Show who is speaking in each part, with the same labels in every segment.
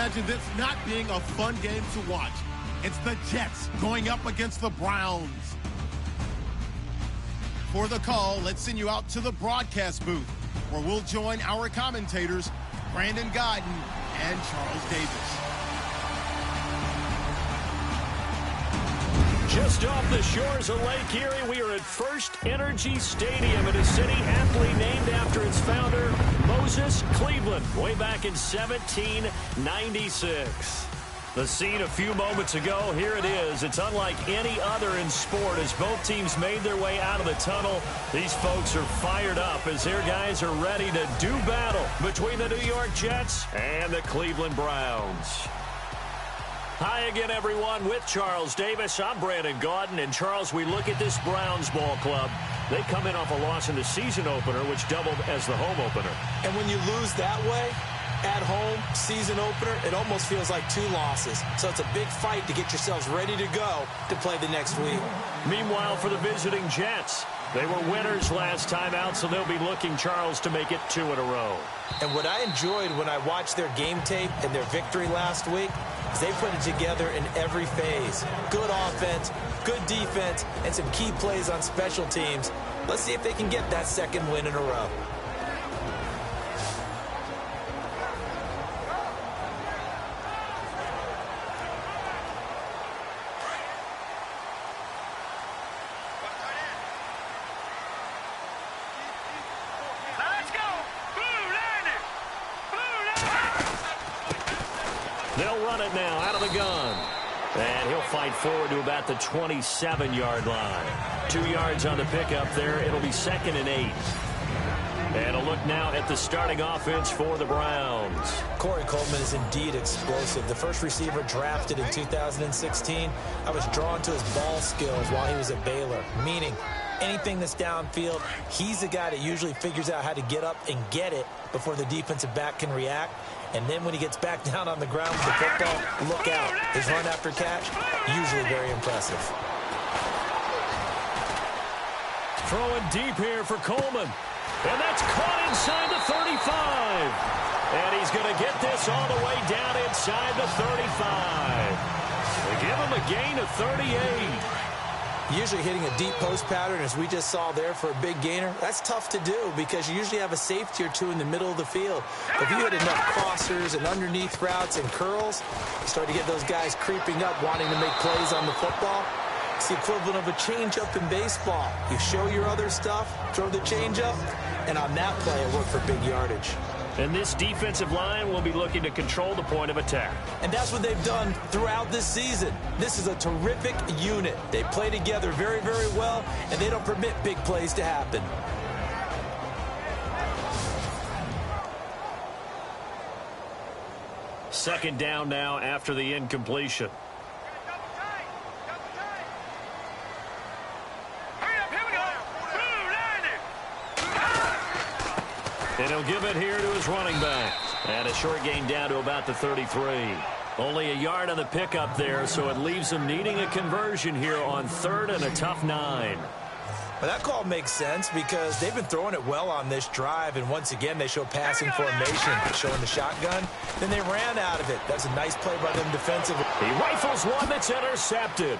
Speaker 1: imagine this not being a fun game to watch. It's the Jets going up against the Browns. For the call, let's send you out to the broadcast booth, where we'll join our commentators, Brandon Godden and Charles Davis.
Speaker 2: Just off the shores of Lake Erie, we are at First Energy Stadium in a city aptly named after its founder, Moses Cleveland, way back in 1796. The scene a few moments ago, here it is. It's unlike any other in sport as both teams made their way out of the tunnel. These folks are fired up as their guys are ready to do battle between the New York Jets and the Cleveland Browns. Hi again, everyone, with Charles Davis. I'm Brandon Gaudin. And, Charles, we look at this Browns ball club. They come in off a loss in the season opener, which doubled as the home opener.
Speaker 3: And when you lose that way, at home, season opener, it almost feels like 2 losses. So it's a big fight to get yourselves ready to go to play the next week.
Speaker 2: Meanwhile, for the visiting Jets, they were winners last time out, so they'll be looking, Charles, to make it 2 in a row.
Speaker 3: And what I enjoyed when I watched their game tape and their victory last week is they put it together in every phase. Good offense, good defense, and some key plays on special teams. Let's see if they can get that 2nd win in a row.
Speaker 2: They'll run it now out of the gun. And he'll fight forward to about the 27-yard line. 2 yards on the pickup there. It'll be 2nd and 8. And a look now at the starting offense for the Browns.
Speaker 3: Corey Coleman is indeed explosive. The first receiver drafted in 2016. I was drawn to his ball skills while he was at Baylor, meaning anything that's downfield, he's the guy that usually figures out how to get up and get it before the defensive back can react. And then when he gets back down on the ground with the football, look out. His run after catch, usually very impressive.
Speaker 2: Throwing deep here for Coleman. And that's caught inside the 35. And he's going to get this all the way down inside the 35. They give him a gain of 38.
Speaker 3: Usually hitting a deep post pattern, as we just saw there, for a big gainer, that's tough to do because you usually have a safety or 2 in the middle of the field. If you hit enough crossers and underneath routes and curls, you start to get those guys creeping up, wanting to make plays on the football. It's the equivalent of a changeup in baseball. You show your other stuff, throw the changeup, and on that play, it worked for big yardage.
Speaker 2: And this defensive line will be looking to control the point of attack.
Speaker 3: And that's what they've done throughout this season. This is a terrific unit. They play together very, very well, and they don't permit big plays to happen.
Speaker 2: Second down now after the incompletion. And he'll give it here to his running back. And a short gain down to about the 33. Only a yard on the pickup there, so it leaves him needing a conversion here on 3rd and a tough 9.
Speaker 3: Well, that call makes sense because they've been throwing it well on this drive, and once again they show passing formation, showing the shotgun. Then they ran out of it. That's a nice play by them defensively.
Speaker 2: He rifles one that's intercepted.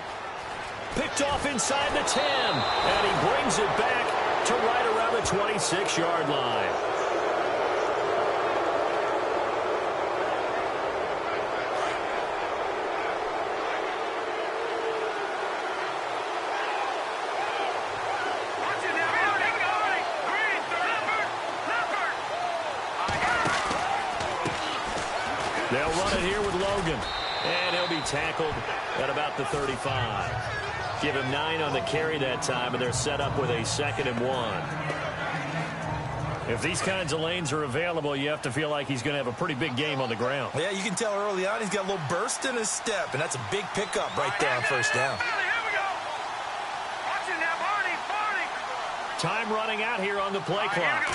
Speaker 2: Picked off inside the 10, and he brings it back to right around the 26-yard line. They'll run it here with Logan. And he'll be tackled at about the 35. Give him 9 on the carry that time, and they're set up with a 2nd and 1. If these kinds of lanes are available, you have to feel like he's going to have a pretty big game on the ground.
Speaker 3: Yeah, you can tell early on he's got a little burst in his step, and that's a big pickup right there on 1st down.
Speaker 2: Time running out here on the play clock.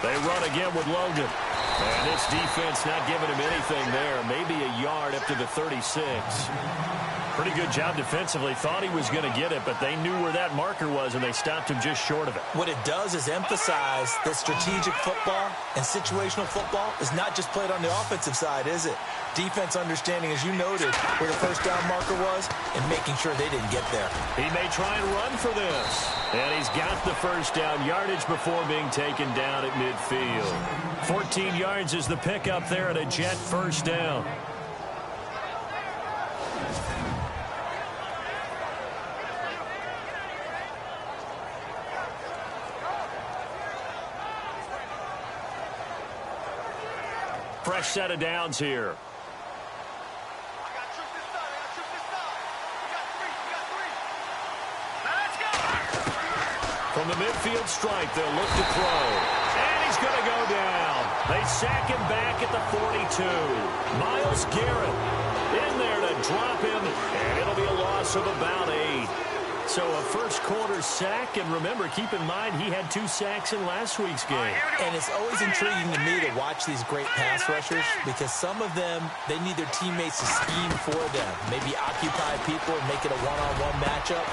Speaker 2: They run again with Logan. And this defense not giving him anything there. Maybe a yard up to the 36. Pretty good job defensively. Thought he was going to get it, but they knew where that marker was, and they stopped him just short of it.
Speaker 3: What it does is emphasize that strategic football and situational football is not just played on the offensive side, is it? Defense understanding, as you noted, where the first down marker was and making sure they didn't get there.
Speaker 2: He may try and run for this. And he's got the first down yardage before being taken down at midfield. 14 yards is the pickup there at a Jet first down. Fresh set of downs here. From the midfield stripe, they'll look to throw. And he's going to go down. They sack him back at the 42. Myles Garrett in there to drop him, and it'll be a loss of about 8. So a first quarter sack, and remember, keep in mind he had 2 sacks in last week's game.
Speaker 3: And it's always intriguing to me to watch these great pass rushers because some of them, they need their teammates to scheme for them, maybe occupy people and make it a one-on-one matchup.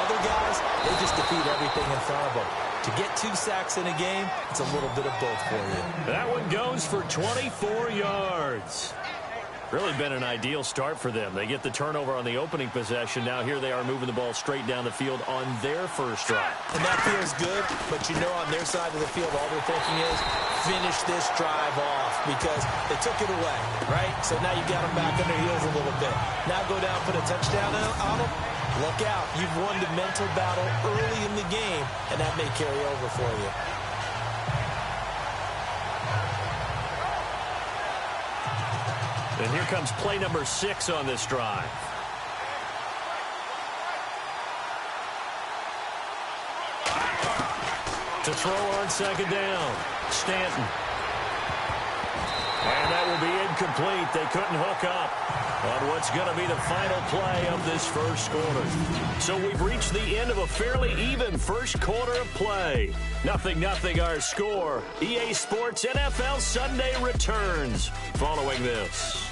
Speaker 3: Other guys, they just defeat everything in front of them. To get 2 sacks in a game, it's a little bit of both for you.
Speaker 2: That one goes for 24 yards. Really been an ideal start for them. They get the turnover on the opening possession. Now here they are moving the ball straight down the field on their first drive.
Speaker 3: And that feels good, but you know on their side of the field, all they're thinking is finish this drive off because they took it away, right? So now you got them back on their heels a little bit. Now go down, put a touchdown on them. Look out. You've won the mental battle early in the game, and that may carry over for you.
Speaker 2: And here comes play number 6 on this drive. To throw on second down, Stanton. And that will be incomplete. They couldn't hook up on what's going to be the final play of this first quarter. So we've reached the end of a fairly even first quarter of play. 0-0 our score. EA Sports NFL Sunday returns following this.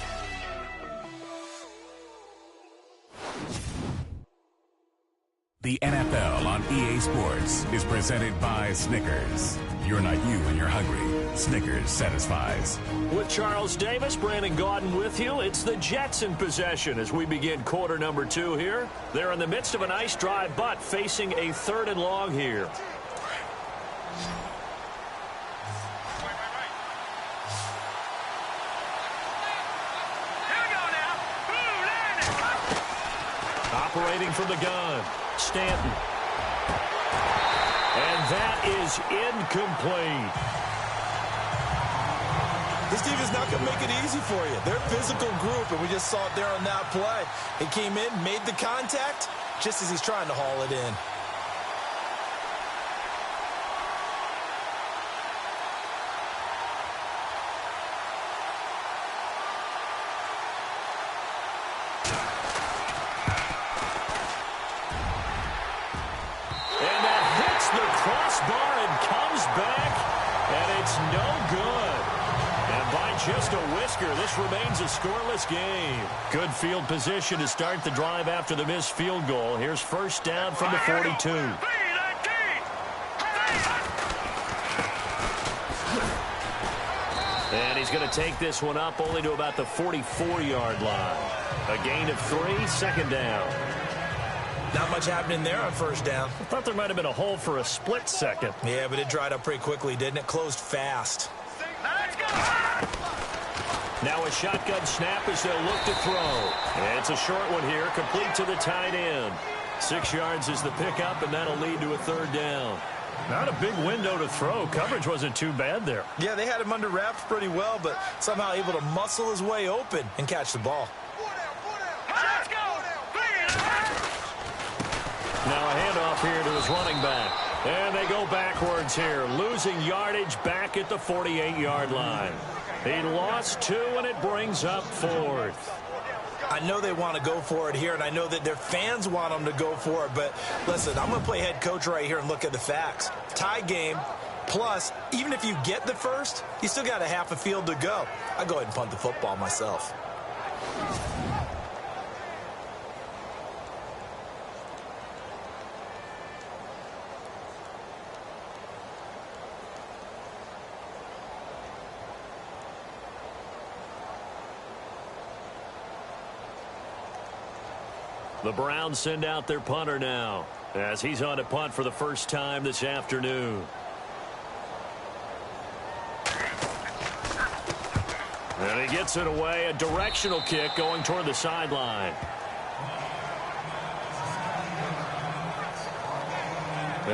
Speaker 4: The NFL on EA Sports is presented by Snickers. You're not you when you're hungry. Snickers satisfies.
Speaker 2: With Charles Davis, Brandon Gaudin with you. It's the Jets in possession as we begin quarter number 2 here. They're in the midst of a nice drive, but facing a 3rd and long here. Operating from the gun, Stanton. And that is incomplete.
Speaker 3: This team is not going to make it easy for you. They're a physical group, and we just saw it there on that play. He came in, made the contact, just as he's trying to haul it in.
Speaker 2: Just a whisker. This remains a scoreless game. Good field position to start the drive after the missed field goal. Here's first down from the 42. And he's going to take this one up only to about the 44-yard line. A gain of 3, 2nd down.
Speaker 3: Not much happening there on first down.
Speaker 2: I thought there might have been a hole for a split second.
Speaker 3: Yeah, but it dried up pretty quickly, didn't it? Closed fast.
Speaker 2: Let's go! Now a shotgun snap as they'll look to throw. And it's a short one here, complete to the tight end. 6 yards is the pickup, and that'll lead to a 3rd down. Not a big window to throw. Coverage wasn't too bad there.
Speaker 3: Yeah, they had him under wraps pretty well, but somehow able to muscle his way open and catch the ball.
Speaker 2: Let's go! Now a handoff here to his running back. And they go backwards here, losing yardage back at the 48-yard line. He lost 2, and it brings up 4th.
Speaker 3: I know they want to go for it here, and I know that their fans want them to go for it, but listen, I'm going to play head coach right here and look at the facts. Tie game, plus, even if you get the first, you still got a half a field to go. I go ahead and punt the football myself.
Speaker 2: 2nd The Browns send out their punter now as he's on to punt for the first time this afternoon. And he gets it away, a directional kick going toward the sideline.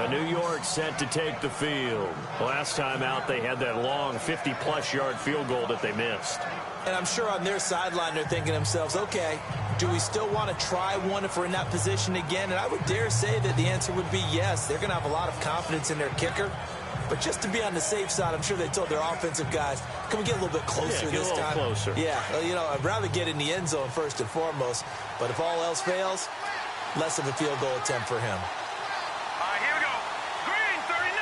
Speaker 2: New York set to take the field. Last time out, they had that long 50-plus yard field goal that they missed.
Speaker 3: And I'm sure on their sideline, they're thinking to themselves, okay, do we still want to try one if we're in that position again? And I would dare say that the answer would be yes. They're going to have a lot of confidence in their kicker. But just to be on the safe side, I'm sure they told their offensive guys, can we get a little bit closer this time?
Speaker 2: Get a little closer.
Speaker 3: Yeah, you know, I'd rather get in the end zone first and foremost. But if all else fails, less of a field goal attempt for him.
Speaker 5: Here we go. Green 39.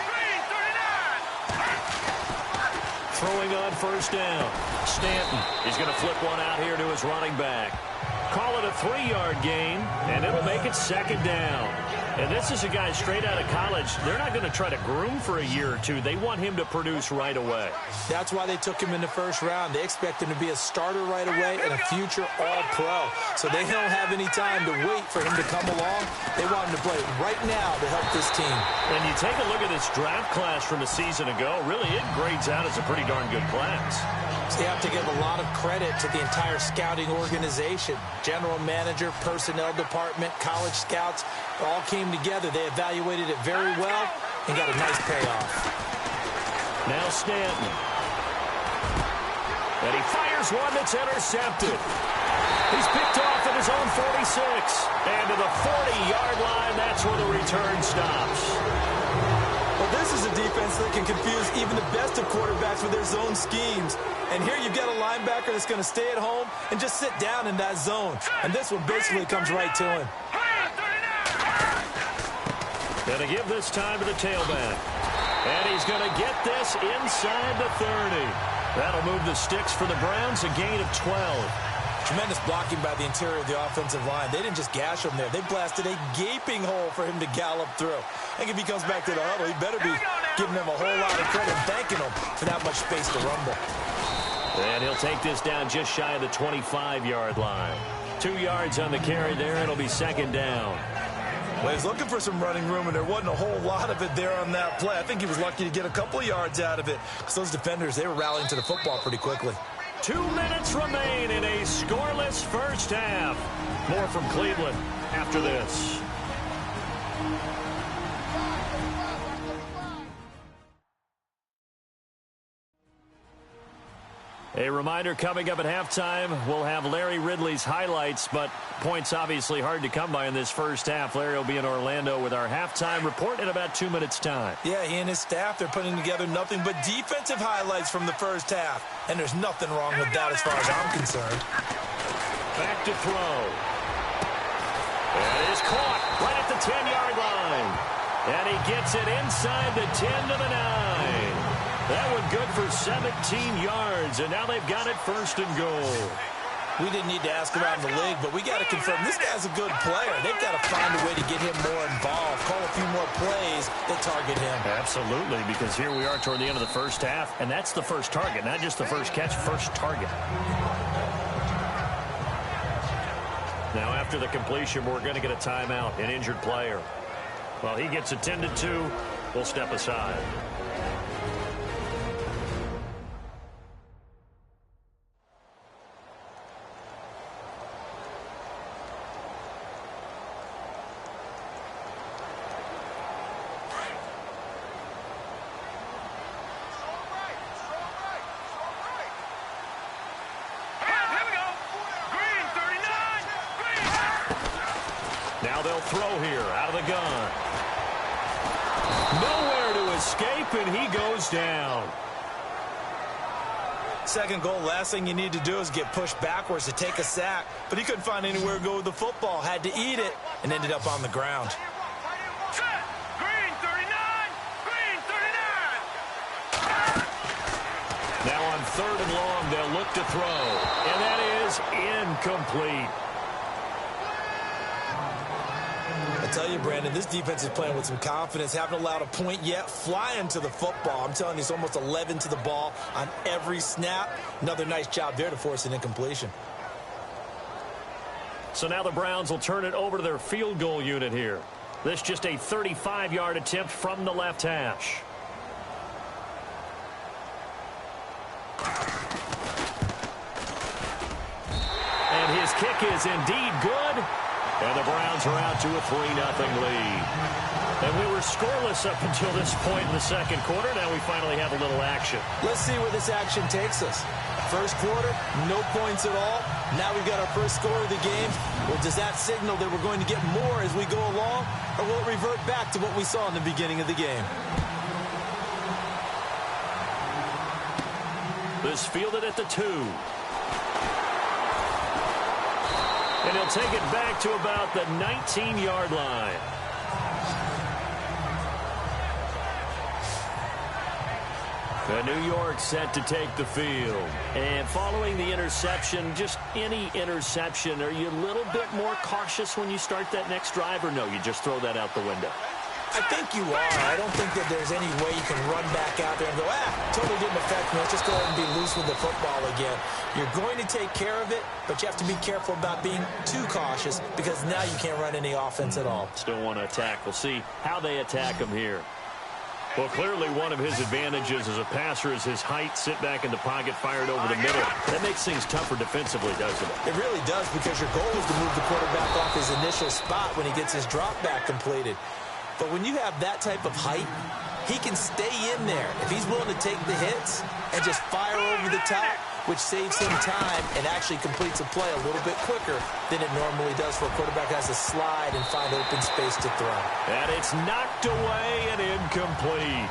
Speaker 5: Green 39.
Speaker 2: Throwing on first down. Stanton. He's going to flip one out here to his running back. Call it a 3-yard gain, and it'll make it second down. And this is a guy straight out of college. They're not going to try to groom for a year or two. They want him to produce right away.
Speaker 3: That's why they took him in the first round. They expect him to be a starter right away and a future All-Pro. So they don't have any time to wait for him to come along. They want him to play right now to help this team.
Speaker 2: And you take a look at this draft class from a season ago. Really, it grades out as a pretty darn good class.
Speaker 3: So you have to give a lot of credit to the entire scouting organization. General manager, personnel department, college scouts, all came together. They evaluated it very well and got a nice payoff.
Speaker 2: Now Stanton. And he fires one that's intercepted. He's picked off at his own 46. And to the 40-yard line, that's where the return stops.
Speaker 3: Well, this is a defense that can confuse even the best of quarterbacks with their zone schemes. And here you've got a linebacker that's going to stay at home and just sit down in that zone. And this one basically comes right to him.
Speaker 2: Going to give this time to the tailback. And he's going to get this inside the 30. That'll move the sticks for the Browns, a gain of 12.
Speaker 3: Tremendous blocking by the interior of the offensive line. They didn't just gash him there. They blasted a gaping hole for him to gallop through. I think if he comes back to the huddle, he better be giving them a whole lot of credit and thanking them for that much space to rumble.
Speaker 2: And he'll take this down just shy of the 25-yard line. 2 yards on the carry there. It'll be second down.
Speaker 3: Well, he's looking for some running room, and there wasn't a whole lot of it there on that play. I think he was lucky to get a couple of yards out of it because those defenders, they were rallying to the football pretty quickly.
Speaker 2: 2 minutes remain in a scoreless first half. More from Cleveland after this. A reminder coming up at halftime, we'll have Larry Ridley's highlights, but points obviously hard to come by in this first half. Larry will be in Orlando with our halftime report in about 2 minutes' time.
Speaker 3: Yeah, he and his staff, they're putting together nothing but defensive highlights from the first half, and there's nothing wrong with that as far as I'm concerned.
Speaker 2: Back to throw. And it is caught right at the 10-yard line. And he gets it inside the 10 to the 9. That one good for 17 yards, and now they've got it first and goal.
Speaker 3: We didn't need to ask around the league, but we got to confirm this guy's a good player. They've got to find a way to get him more involved, call a few more plays that target him.
Speaker 2: Absolutely, because here we are toward the end of the first half, and that's the first target, not just the first catch, first target. Now after the completion, we're going to get a timeout, an injured player. Well, he gets attended to. We'll step aside. Now they'll throw here out of the gun. Nowhere to escape, and he goes down.
Speaker 3: Second goal, last thing you need to do is get pushed backwards to take a sack. But he couldn't find anywhere to go with the football, had to eat it, and ended up on the ground.
Speaker 5: Green 39. Green 39.
Speaker 2: Now on third and long, they'll look to throw. And that is incomplete.
Speaker 3: I tell you, Brandon, this defense is playing with some confidence. Haven't allowed a point yet. Flying to the football. I'm telling you, it's almost 11 to the ball on every snap. Another nice job there to force an incompletion.
Speaker 2: So now the Browns will turn it over to their field goal unit here. This just a 35-yard attempt from the left hash. And his kick is indeed good. And the Browns are out to a 3-0 lead. And we were scoreless up until this point in the second quarter. Now we finally have a little action.
Speaker 3: Let's see where this action takes us. First quarter, no points at all. Now we've got our first score of the game. Well, does that signal that we're going to get more as we go along? Or will it revert back to what we saw in the beginning of the game?
Speaker 2: This fielded at the 2. And he'll take it back to about the 19-yard line. The New York set to take the field. And following the interception, just any interception, are you a little bit more cautious when you start that next drive, or no, you just throw that out the window?
Speaker 3: I think you are. I don't think that there's any way you can run back out there and go, totally didn't affect me. Let's just go ahead and be loose with the football again. You're going to take care of it, but you have to be careful about being too cautious because now you can't run any offense at all.
Speaker 2: Still want to attack. We'll see how they attack him here. Well, clearly one of his advantages as a passer is his height. Sit back in the pocket, fired over the middle. That makes things tougher defensively, doesn't it?
Speaker 3: It really does, because your goal is to move the quarterback off his initial spot when he gets his drop back completed. But when you have that type of height, he can stay in there if he's willing to take the hits and just fire over the top, which saves him time and actually completes a play a little bit quicker than it normally does for a quarterback who has to slide and find open space to throw.
Speaker 2: And it's knocked away and incomplete.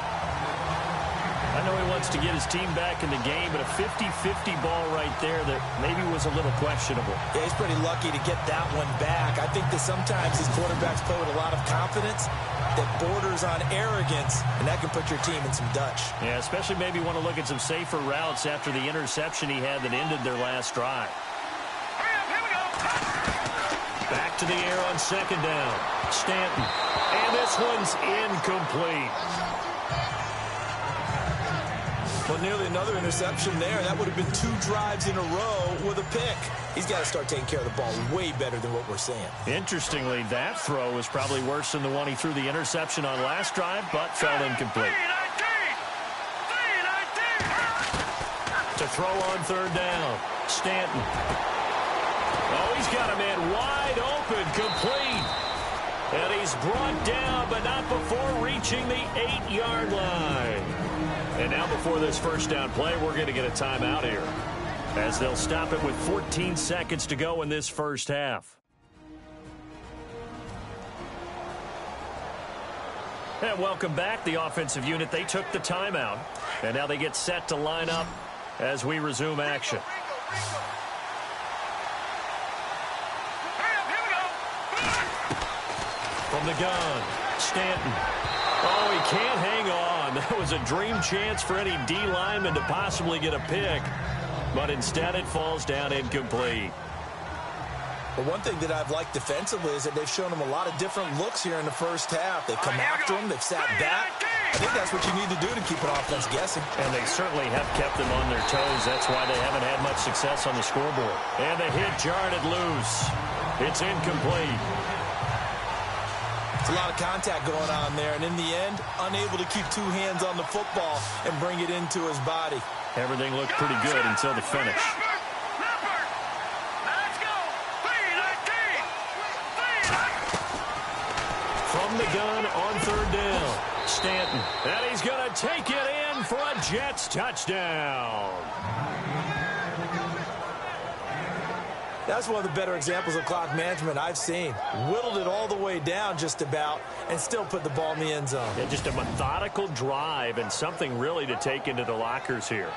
Speaker 2: I know he wants to get his team back in the game, but a 50-50 ball right there that maybe was a little questionable.
Speaker 3: Yeah, he's pretty lucky to get that one back. I think that sometimes these quarterbacks play with a lot of confidence that borders on arrogance, and that can put your team in some Dutch.
Speaker 2: Yeah, especially maybe want to look at some safer routes after the interception he had that ended their last drive.
Speaker 5: Here we go.
Speaker 2: Back to the air on second down. Stanton. And this one's incomplete.
Speaker 3: Well, nearly another interception there. That would have been 2 drives in a row with a pick. He's got to start taking care of the ball way better than what we're seeing.
Speaker 2: Interestingly, that throw was probably worse than the one he threw the interception on last drive, but fell incomplete. To throw on third down, Stanton. Oh, he's got a man wide open, complete. And he's brought down, but not before reaching the 8-yard line. And now before this first down play, we're going to get a timeout here, as they'll stop it with 14 seconds to go in this first half. And welcome back. The offensive unit, they took the timeout. And now they get set to line up as we resume action. From the gun, Stanton. Oh, he can't hang on. That was a dream chance for any D lineman to possibly get a pick. But instead it falls down incomplete.
Speaker 3: But one thing that I've liked defensively is that they've shown him a lot of different looks here in the first half. They've come after him. They've sat back. I think that's what you need to do to keep an offense guessing.
Speaker 2: And they certainly have kept them on their toes. That's why they haven't had much success on the scoreboard. And the hit jarred it loose. It's incomplete.
Speaker 3: It's a lot of contact going on there, and in the end, unable to keep 2 hands on the football and bring it into his body.
Speaker 2: Everything looked pretty good until the finish. From the gun on third down, Stanton. And he's going to take it in for a Jets touchdown.
Speaker 3: That's one of the better examples of clock management I've seen. Whittled it all the way down just about and still put the ball in the end zone.
Speaker 2: Yeah, just a methodical drive and something really to take into the lockers here.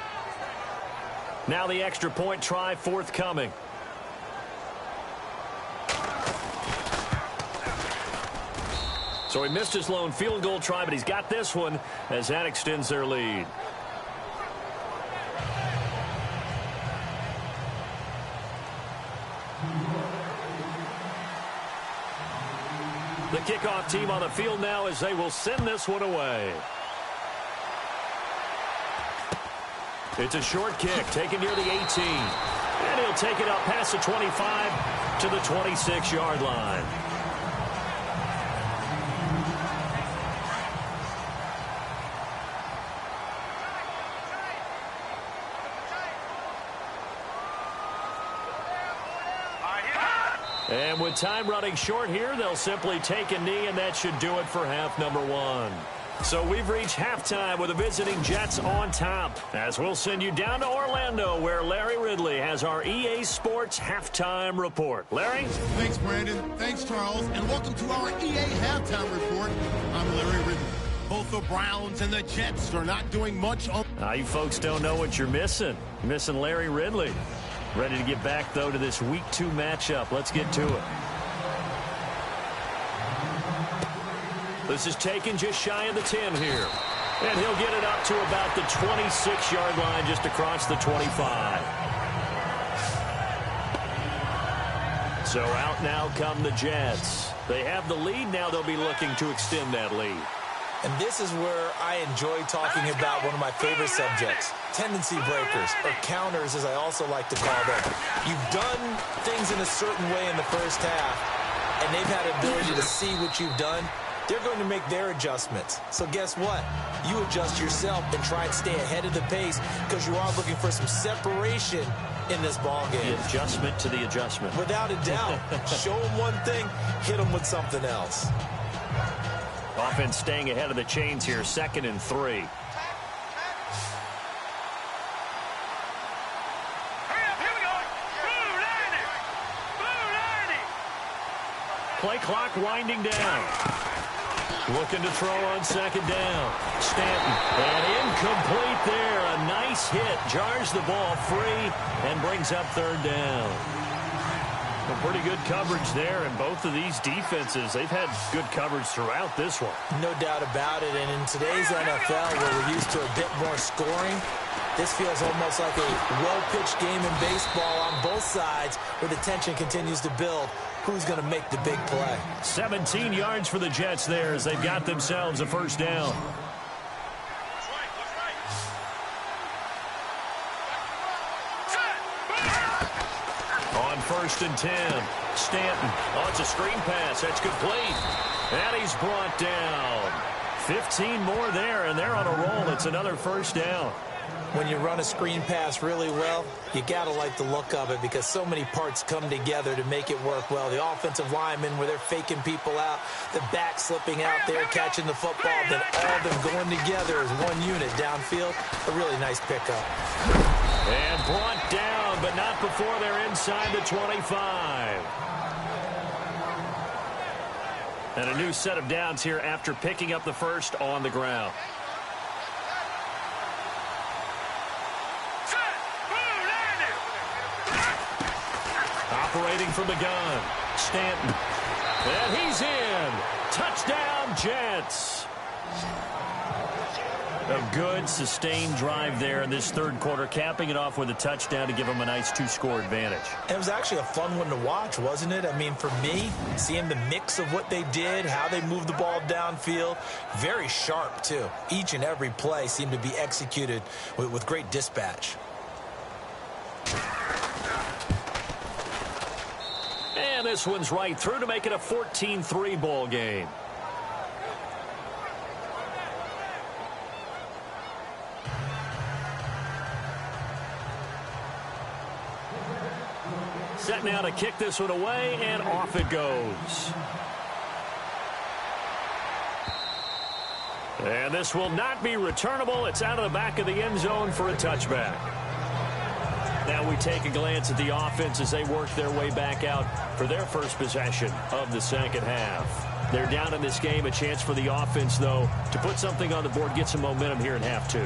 Speaker 2: Now the extra point try forthcoming. So he missed his lone field goal try, but he's got this one as that extends their lead. The kickoff team on the field now as they will send this one away. It's a short kick taken near the 18. And he'll take it up past the 25 to the 26-yard line. And with time running short here, they'll simply take a knee, and that should do it for half number one. So we've reached halftime with the visiting Jets on top, as we'll send you down to Orlando, where Larry Ridley has our EA Sports halftime report. Larry?
Speaker 1: Thanks, Brandon. Thanks, Charles. And welcome to our EA halftime report. I'm Larry Ridley. Both the Browns and the Jets are not doing much on...
Speaker 2: You folks don't know what you're missing. You're missing Larry Ridley. Ready to get back, though, to this Week 2 matchup. Let's get to it. This is taken just shy of the 10 here. And he'll get it up to about the 26-yard line, just across the 25. So out now come the Jets. They have the lead. Now they'll be looking to extend that lead.
Speaker 3: And this is where I enjoy talking about one of my favorite subjects, tendency breakers, or counters, as I also like to call them. You've done things in a certain way in the first half, and they've had the ability to see what you've done. They're going to make their adjustments. So guess what? You adjust yourself and try and stay ahead of the pace, because you are looking for some separation in this ball game.
Speaker 2: The adjustment to the adjustment.
Speaker 3: Without a doubt. Show them one thing, hit them with something else.
Speaker 2: Offense staying ahead of the chains here, 2nd and 3. Play clock winding down. Looking to throw on 2nd down. Stanton. And incomplete there. A nice hit. Jars the ball free and brings up 3rd down. Well, pretty good coverage there, and both of these defenses, they've had good coverage throughout this one.
Speaker 3: No doubt about it, and in today's NFL, where we're used to a bit more scoring, this feels almost like a well-pitched game in baseball on both sides, where the tension continues to build. Who's going to make the big play?
Speaker 2: 17 yards for the Jets there as they've got themselves a 1st down. On 1st and 10, Stanton. Oh, it's a screen pass. That's complete. And he's brought down. 15 more there, and they're on a roll. It's another 1st down.
Speaker 3: When you run a screen pass really well, you got to like the look of it, because so many parts come together to make it work well. The offensive linemen, where they're faking people out, the back slipping out there, catching the football, then all of them going together as one unit downfield. A really nice pickup.
Speaker 2: And brought down, but not before they're inside the 25. And a new set of downs here after picking up the 1st on the ground. Operating from the gun, Stanton. And he's in. Touchdown, Jets. A good, sustained drive there in this 3rd quarter, capping it off with a touchdown to give them a nice 2-score advantage.
Speaker 3: It was actually a fun one to watch, wasn't it? I mean, for me, seeing the mix of what they did, how they moved the ball downfield, very sharp, too. Each and every play seemed to be executed with great dispatch.
Speaker 2: And this one's right through to make it a 14-3 ball game. Set now to kick this one away, and off it goes. And this will not be returnable. It's out of the back of the end zone for a touchback. Now we take a glance at the offense as they work their way back out for their first possession of the 2nd half. They're down in this game. A chance for the offense, though, to put something on the board, get some momentum here in half 2.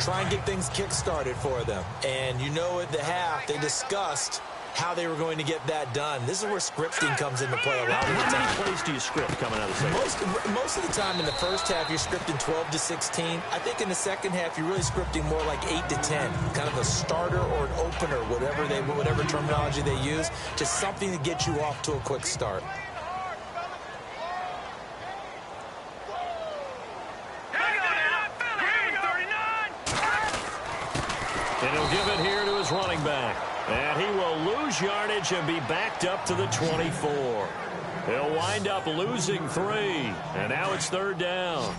Speaker 3: Try and get things kick-started for them. And you know, at the half, they discussed how they were going to get that done. This is where scripting comes into play a lot of the time.
Speaker 2: How many plays do you script coming out of the second?
Speaker 3: Most of the time in the first half, you're scripting 12 to 16. I think in the second half, you're really scripting more like 8 to 10. Kind of a starter or an opener, whatever terminology they use. Just something to get you off to a quick start.
Speaker 2: And he'll give it here to his running back. back. And he will lose yardage and be backed up to the 24. He'll wind up losing 3. And now it's 3rd down.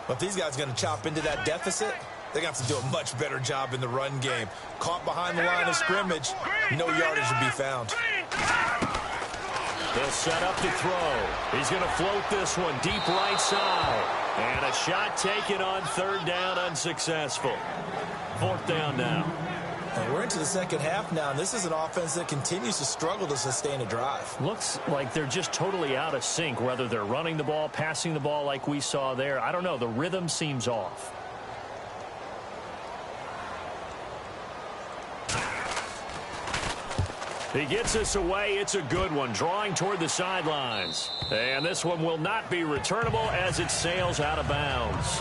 Speaker 3: But if these guys are going to chop into that deficit, they're going to have to do a much better job in the run game. Caught behind the line of scrimmage, no yardage will be found.
Speaker 2: They'll set up to throw. He's going to float this one deep right side. And a shot taken on 3rd down, unsuccessful. 4th down now.
Speaker 3: And we're into the second half now, and this is an offense that continues to struggle to sustain a drive.
Speaker 2: Looks like they're just totally out of sync, whether they're running the ball, passing the ball like we saw there. I don't know. The rhythm seems off. He gets us away. It's a good one, drawing toward the sidelines. And this one will not be returnable as it sails out of bounds.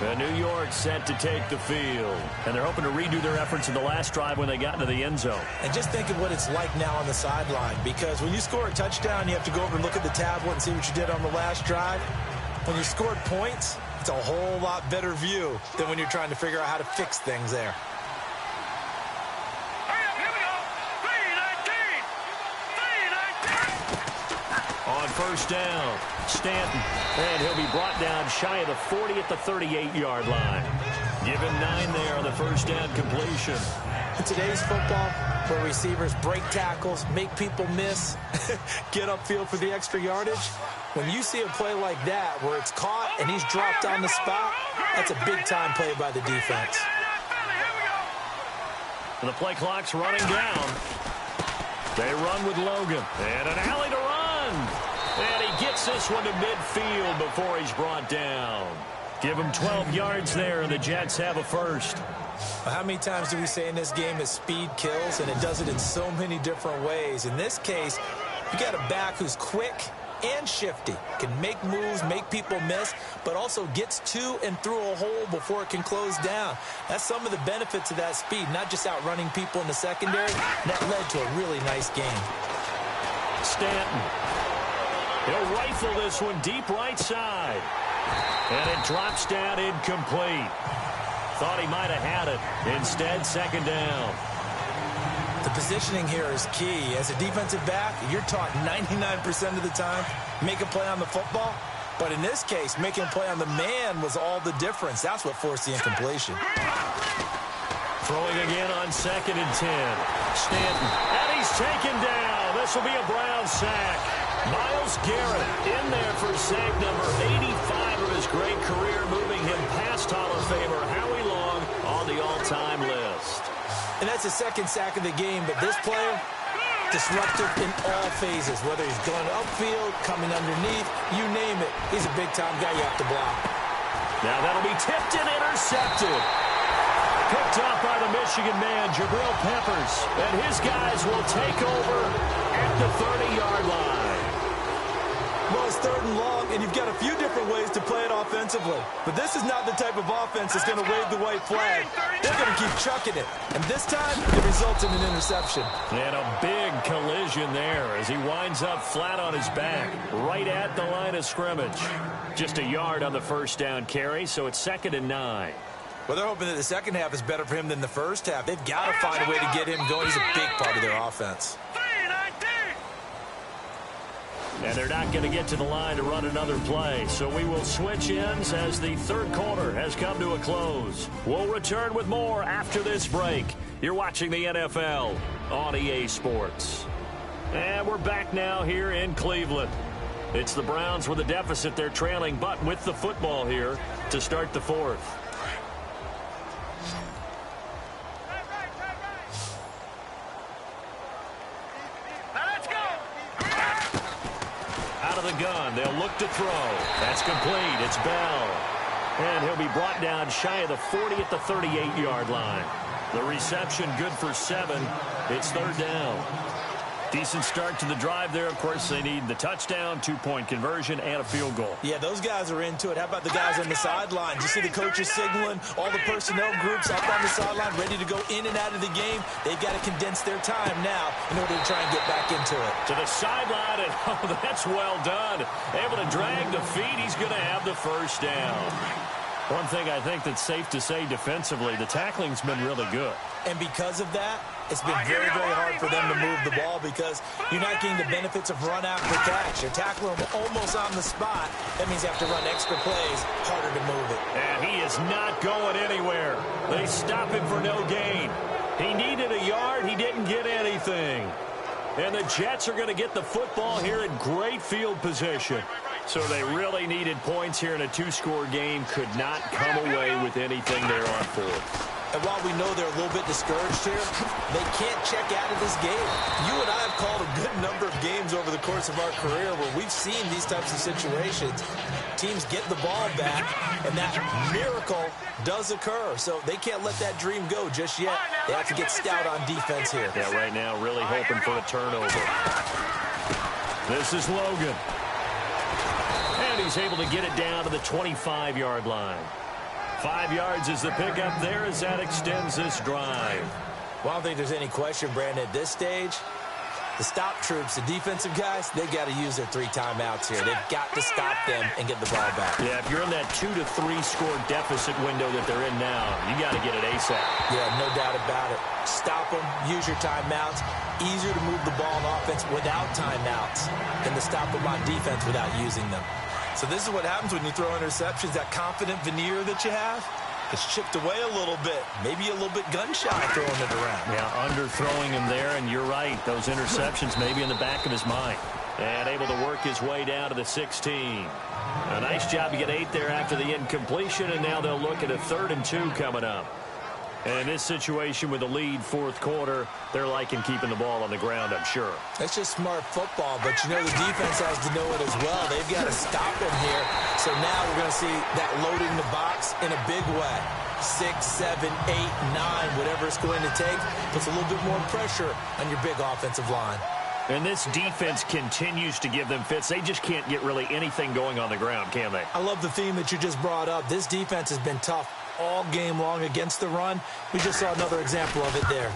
Speaker 2: And New York set to take the field. And they're hoping to redo their efforts in the last drive when they got into the end zone.
Speaker 3: And just think of what it's like now on the sideline, because when you score a touchdown, you have to go over and look at the tablet and see what you did on the last drive. When you scored points, it's a whole lot better view than when you're trying to figure out how to fix things there.
Speaker 2: On 1st down, Stanton, and he'll be brought down shy of the 40 at the 38-yard line. Given 9 there on the 1st down completion.
Speaker 3: In today's football, where receivers break tackles, make people miss, get upfield for the extra yardage, when you see a play like that where it's caught and he's dropped on the spot, that's a big-time play by the defense.
Speaker 2: And the play clock's running down. They run with Logan, and an alley to run. And he gets this one to midfield before he's brought down. Give him 12 yards there, and the Jets have a first.
Speaker 3: Well, how many times do we say in this game that speed kills, and it does it in so many different ways? In this case, you got a back who's quick and shifty, can make moves, make people miss, but also gets to and through a hole before it can close down. That's some of the benefits of that speed, not just outrunning people in the secondary. That led to a really nice game.
Speaker 2: Stanton. He'll rifle this one deep right side. And it drops down incomplete. Thought he might have had it. Instead, 2nd down.
Speaker 3: The positioning here is key. As a defensive back, you're taught 99% of the time, make a play on the football. But in this case, making a play on the man was all the difference. That's what forced the incompletion.
Speaker 2: Throwing again on 2nd and 10. Stanton. And he's taken down. This will be a Brown sack. Myles Garrett in there for sack number 85 of his great career, moving him past Hall of Famer Howie Long on the all-time list.
Speaker 3: And that's the 2nd sack of the game, but this player, disruptive in all phases, whether he's going upfield, coming underneath, you name it. He's a big-time guy you have to block.
Speaker 2: Now that'll be tipped and intercepted. Picked up by the Michigan man, Jabril Peppers. And his guys will take over at the 30-yard line.
Speaker 3: Well, it's 3rd and long, and you've got a few different ways to play it offensively. But this is not the type of offense that's going to wave the white flag. They're going to keep chucking it. And this time, it results in an interception.
Speaker 2: And a big collision there as he winds up flat on his back, right at the line of scrimmage. Just a yard on the 1st down carry, so it's 2nd and 9.
Speaker 3: Well, they're hoping that the second half is better for him than the first half. They've got to find a way to get him going. He's a big part of their offense.
Speaker 2: And they're not going to get to the line to run another play. So we will switch ends as the 3rd quarter has come to a close. We'll return with more after this break. You're watching the NFL on EA Sports. And we're back now here in Cleveland. It's the Browns with a deficit. They're trailing, but with the football here to start the 4th. The gun. They'll look to throw. That's complete. It's Bell. And he'll be brought down shy of the 40 at the 38-yard line. The reception good for 7. It's 3rd down. Decent start to the drive there. Of course, they need the touchdown, 2-point conversion, and a field goal.
Speaker 3: Yeah, those guys are into it. How about the guys on the sideline? You see the coaches signaling, all the personnel groups up on the sideline ready to go in and out of the game. They've got to condense their time now in order to try and get back into it.
Speaker 2: To the sideline, and that's well done. Able to drag the feet. He's going to have the 1st down. One thing I think that's safe to say defensively, the tackling's been really good.
Speaker 3: And because of that, it's been very, very hard for them to move the ball because you're not getting the benefits of run after catch. You're tackling them almost on the spot. That means you have to run extra plays, harder to move it.
Speaker 2: And he is not going anywhere. They stop him for no gain. He needed a yard. He didn't get anything. And the Jets are going to get the football here in great field position. So they really needed points here in a two-score game. Could not come away with anything there on fourth.
Speaker 3: And while we know they're a little bit discouraged here, they can't check out of this game. You and I have called a good number of games over the course of our career where we've seen these types of situations. Teams get the ball back, and that miracle does occur. So they can't let that dream go just yet. They have to get stout on defense here.
Speaker 2: Yeah, right now really hoping for a turnover. This is Logan. And he's able to get it down to the 25-yard line. 5 yards is the pickup there as that extends this drive.
Speaker 3: Well, I don't think there's any question, Brandon, at this stage. The stop troops, the defensive guys, they got to use their 3 timeouts here. They've got to stop them and get the ball back.
Speaker 2: Yeah, if you're in that 2 to 3 score deficit window that they're in now, you got to get it ASAP.
Speaker 3: Yeah, no doubt about it. Stop them, use your timeouts. Easier to move the ball on offense without timeouts than to stop them on defense without using them. So this is what happens when you throw interceptions. That confident veneer that you have, it's chipped away a little bit. Maybe a little bit gun-shy throwing it around.
Speaker 2: Yeah, underthrowing him there, and you're right. Those interceptions maybe in the back of his mind. And able to work his way down to the 16. A nice job to get 8 there after the incompletion, and now they'll look at a 3rd and 2 coming up. And in this situation with the lead fourth quarter, they're liking keeping the ball on the ground, I'm sure.
Speaker 3: That's just smart football, but you know the defense has to know it as well. They've got to stop him here. So now we're going to see that loading the box in a big way. 6, 7, 8, 9, whatever it's going to take, puts a little bit more pressure on your big offensive line.
Speaker 2: And this defense continues to give them fits. They just can't get really anything going on the ground, can they?
Speaker 3: I love the theme that you just brought up. This defense has been tough all game long against the run. We just saw another example of it there.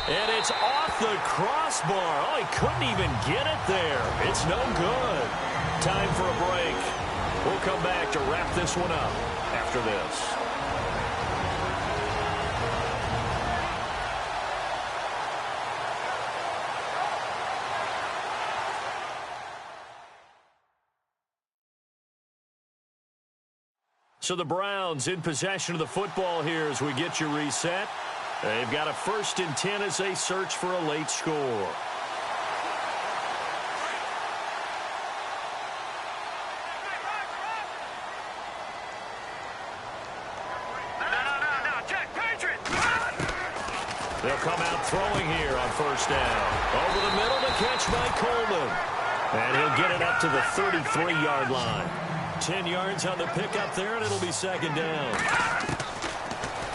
Speaker 2: And it's off the crossbar. Oh, he couldn't even get it there. It's no good. Time for a break. We'll come back to wrap this one up after this. So the Browns in possession of the football here as we get you reset. They've got a 1st and 10 as they search for a late score. They'll come out throwing here on 1st down. Over the middle to catch by Coleman. And he'll get it up to the 33-yard line. 10 yards on the pickup there, and it'll be 2nd down.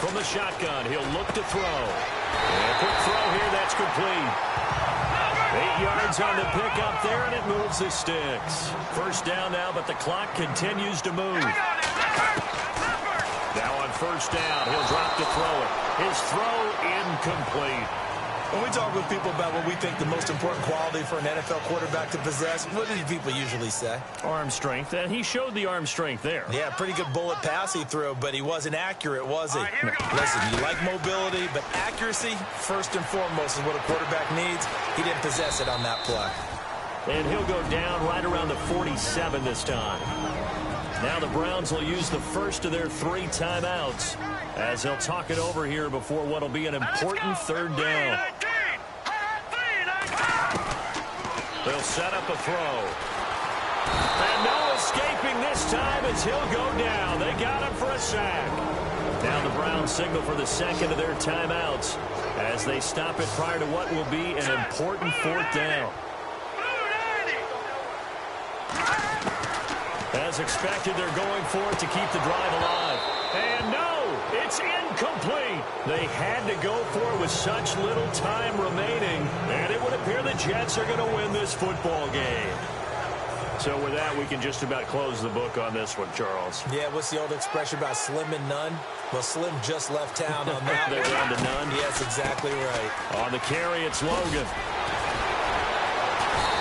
Speaker 2: From the shotgun, he'll look to throw. And a quick throw here, that's complete. 8 yards on the pickup there, and it moves the sticks. 1st down now, but the clock continues to move. Now on 1st down, he'll drop to throw it. His throw incomplete.
Speaker 3: When we talk with people about what we think the most important quality for an NFL quarterback to possess, what do people usually say?
Speaker 2: Arm strength, and he showed the arm strength there.
Speaker 3: Yeah, pretty good bullet pass he threw, but he wasn't accurate, was he? Listen, you like mobility, but accuracy, first and foremost, is what a quarterback needs. He didn't possess it on that play.
Speaker 2: And he'll go down right around the 47 this time. Now the Browns will use the first of their 3 timeouts as they'll talk it over here before what will be an important 3rd down. They'll set up a throw. And no escaping this time as he'll go down. They got him for a sack. Now the Browns signal for the 2nd of their timeouts as they stop it prior to what will be an important 4th down. As expected, they're going for it to keep the drive alive. And no, it's incomplete. They had to go for it with such little time remaining, and it would appear the Jets are going to win this football game. So with that, we can just about close the book on this one, Charles.
Speaker 3: Yeah, what's the old expression about slim and none? Well, Slim just left town on that.
Speaker 2: They're down to none?
Speaker 3: Yes, exactly right.
Speaker 2: On the carry, it's Logan.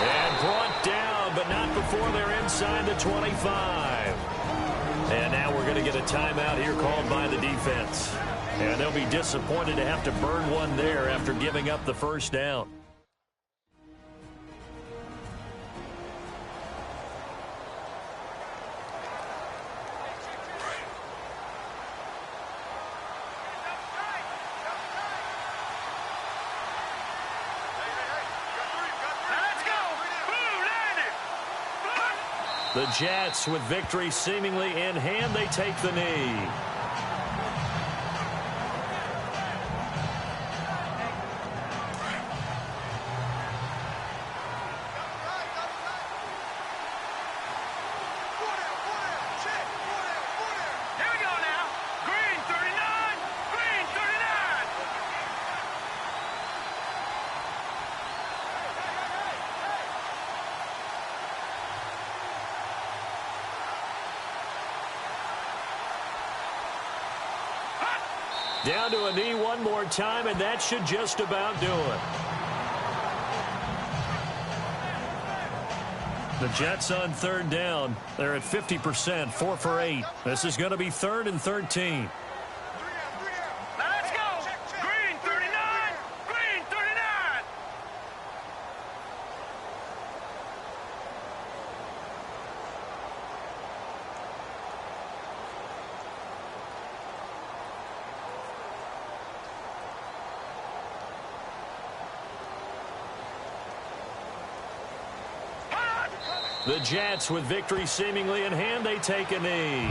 Speaker 2: And brought down, but not before they're inside the 25. And now we're going to get a timeout here called by the defense. And they'll be disappointed to have to burn one there after giving up the first down. The Jets, with victory seemingly in hand, they take the knee. Down to a knee one more time, and that should just about do it. The Jets on third down. They're at 50%, 4 for 8. This is going to be 3rd and 13.
Speaker 5: Let's go. Green 39. Green 39.
Speaker 2: The Jets, with victory seemingly in hand, they take a knee.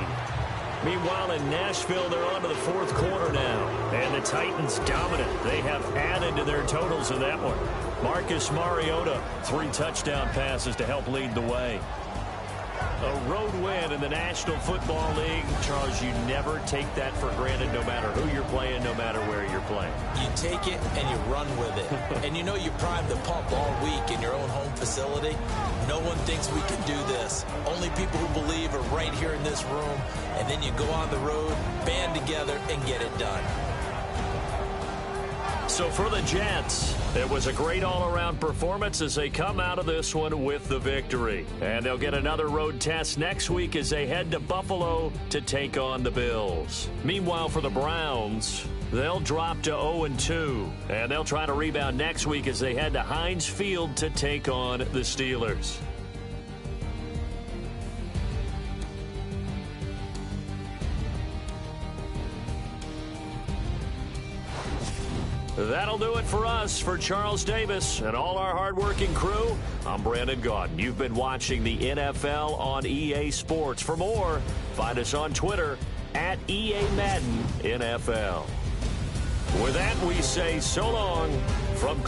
Speaker 2: Meanwhile, in Nashville, they're on to the 4th quarter now. And the Titans dominant. They have added to their totals in that one. Marcus Mariota, 3 touchdown passes to help lead the way. A road win in the National Football League. Charles, you never take that for granted, no matter who you're playing, no matter where you're playing.
Speaker 3: You take it and you run with it. And you know you prime the pump all week in your own home facility. No one thinks we can do this. Only people who believe are right here in this room. And then you go on the road, band together, and get it done.
Speaker 2: So for the Jets, it was a great all-around performance as they come out of this one with the victory. And they'll get another road test next week as they head to Buffalo to take on the Bills. Meanwhile, for the Browns, they'll drop to 0-2. And they'll try to rebound next week as they head to Heinz Field to take on the Steelers. That'll do it for us. For Charles Davis and all our hardworking crew, I'm Brandon Gaudin. You've been watching the NFL on EA Sports. For more, find us on Twitter at EA Madden NFL. With that, we say so long from